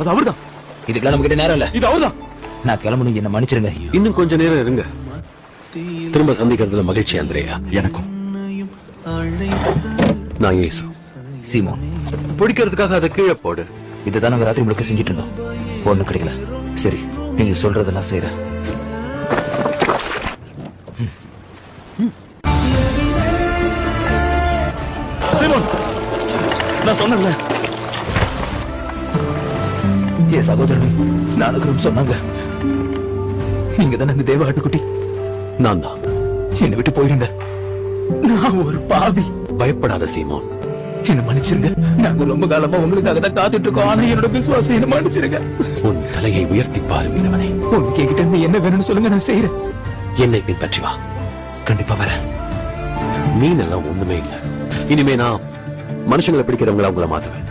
அது அவர்தான். இதுக்கெல்லாம் நம்ம கிட்ட நேரம் இல்ல. இது அவர்தான். நான் கிளம்பணும், என்ன மன்னிச்சிருங்க. இன்னும் கொஞ்ச நேரம் இருங்க. திரும்ப சந்திக்கிறதுல மகிழ்ச்சி அந்திரேயா. எனக்கும். நான் ஏசு. சீமோன். பிடிக்கிறதுக்காக அதை கீழே போடு. இதுதான் நாங்க ராத்திரி முழுக்க செஞ்சுட்டு இருந்தோம். ஒண்ணும் கிடைக்கல. சரி, நீங்க சொல்றதெல்லாம் செய்யறேன். சீமோன், நான் சொன்னேன்ல, என் சகோதரன் ஸ்நானகரும் சொன்னாங்க. நீங்க தானே அந்த தேவ ஆட்டுக்குட்டி. நான் தான். என்னை விட்டு போயிடுங்க. நான் ஒரு பாவி. பயப்படாத சீமோன். என்ன மன்னிச்சிருங்க. நாங்க ரொம்ப காலமா உங்களுக்காக தான் காத்துட்டு இருக்கோம். ஆனா என்னோட விசுவாசம் என்ன மன்னிச்சிருங்க. உன் தலையை உயர்த்தி பாரு மீனவனே. உங்களுக்கு என்கிட்ட இருந்து என்ன வேணும்னு சொல்லுங்க, நான் செய்யறேன். என்னை பின்பற்றி வா. கண்டிப்பா வரேன். மீன் எல்லாம் ஒண்ணுமே இல்ல. இனிமே நான் மனுஷங்களை பிடிக்கிறவங்கள அவங்கள மாத்துவேன்.